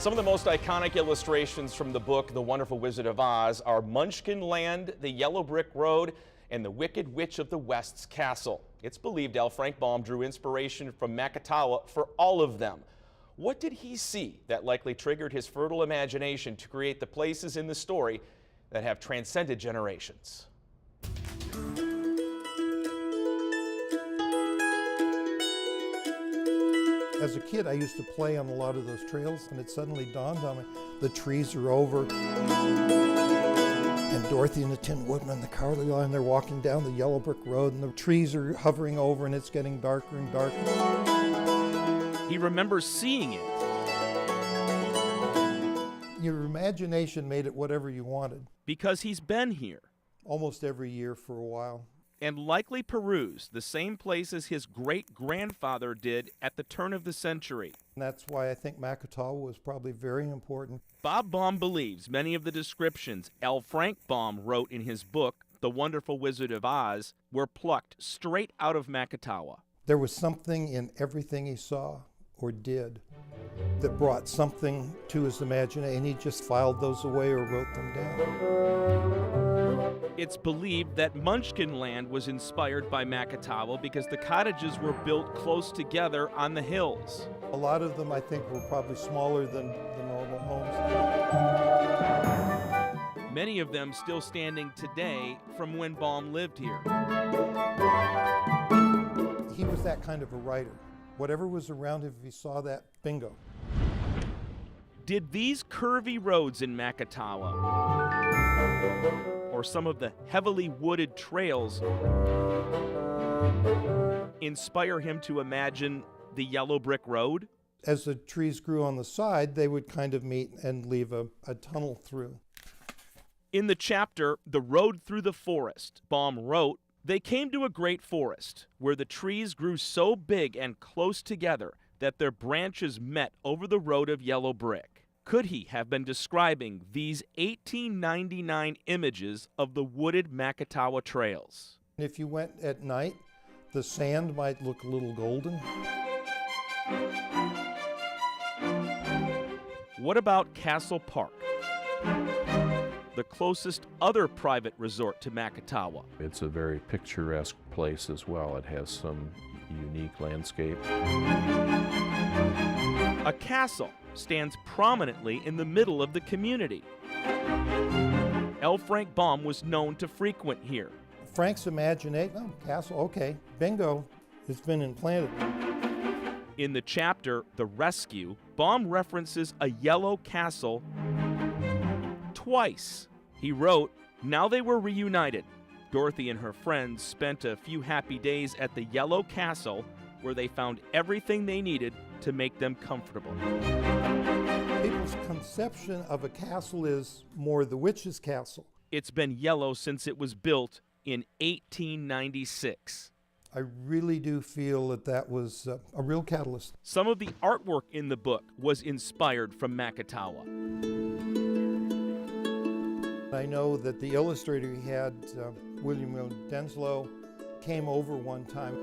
Some of the most iconic illustrations from the book The Wonderful Wizard of Oz are Munchkin Land, the Yellow Brick Road, and the Wicked Witch of the West's Castle. It's believed L. Frank Baum drew inspiration from Makatawa for all of them. What did he see that likely triggered his fertile imagination to create the places in the story that have transcended generations? As a kid, I used to play on a lot of those trails, and it suddenly dawned on me, the trees are over. And Dorothy and the Tin Woodman, the Cowardly Lion, they're walking down the Yellow Brick Road, and the trees are hovering over, and it's getting darker and darker. He remembers seeing it. Your imagination made it whatever you wanted. Because he's been here. Almost every year for a while. And likely perused the same places his great-grandfather did at the turn of the century. And that's why I think Makatawa was probably very important. Bob Baum believes many of the descriptions L. Frank Baum wrote in his book, The Wonderful Wizard of Oz, were plucked straight out of Makatawa. There was something in everything he saw or did that brought something to his imagination, and he just filed those away or wrote them down. It's believed that Munchkin Land was inspired by Makatawa because the cottages were built close together on the hills. A lot of them, I think, were probably smaller than the normal homes. Many of them still standing today from when Baum lived here. He was that kind of a writer. Whatever was around him, if he saw that, bingo. Did these curvy roads in Makatawa, or some of the heavily wooded trails, inspire him to imagine the Yellow Brick Road? As the trees grew on the side, they would kind of meet and leave a tunnel through. In the chapter, The Road Through the Forest, Baum wrote, "They came to a great forest, where the trees grew so big and close together that their branches met over the road of yellow brick." Could he have been describing these 1899 images of the wooded Makatawa trails? If you went at night, the sand might look a little golden. What about Castle Park, the closest other private resort to Makatawa? It's a very picturesque place as well. It has some unique landscape. A castle stands prominently in the middle of the community. L. Frank Baum was known to frequent here. Frank's imagination, oh, castle, okay, bingo, it's been implanted. In the chapter, The Rescue, Baum references a yellow castle twice. He wrote, "Now they were reunited. Dorothy and her friends spent a few happy days at the Yellow Castle, where they found everything they needed to make them comfortable." People's conception of a castle is more the witch's castle. It's been yellow since it was built in 1896. I really do feel that that was a real catalyst. Some of the artwork in the book was inspired from Makatawa. I know that the illustrator he had, William Denslow, came over one time.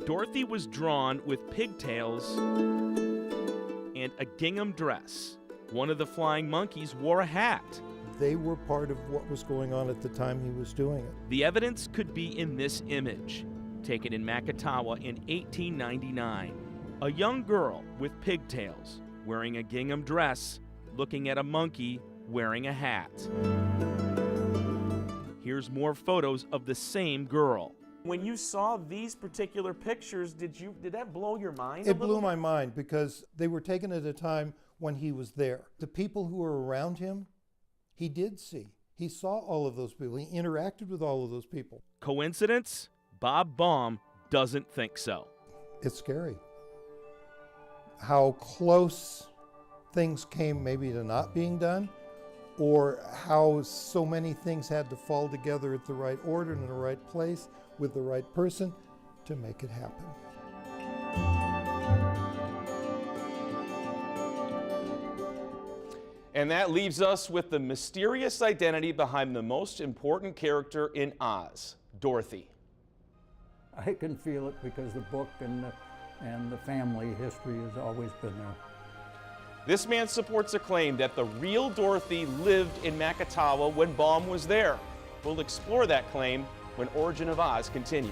Dorothy was drawn with pigtails and a gingham dress. One of the flying monkeys wore a hat. They were part of what was going on at the time he was doing it. The evidence could be in this image, taken in Makatawa in 1899. A young girl with pigtails, wearing a gingham dress, looking at a monkey wearing a hat. Here's more photos of the same girl. When you saw these particular pictures, did that blow your mind? It blew my mind because they were taken at a time when he was there. The people who were around him, he did see. He saw all of those people. He interacted with all of those people. Coincidence? Bob Baum doesn't think so. It's scary. How close things came maybe to not being done, or how so many things had to fall together at the right order and in the right place with the right person to make it happen. And that leaves us with the mysterious identity behind the most important character in Oz, Dorothy. I can feel it because the book and the family history has always been there. This man supports a claim that the real Dorothy lived in Maketawa when Baum was there. We'll explore that claim when Origin of Oz continues.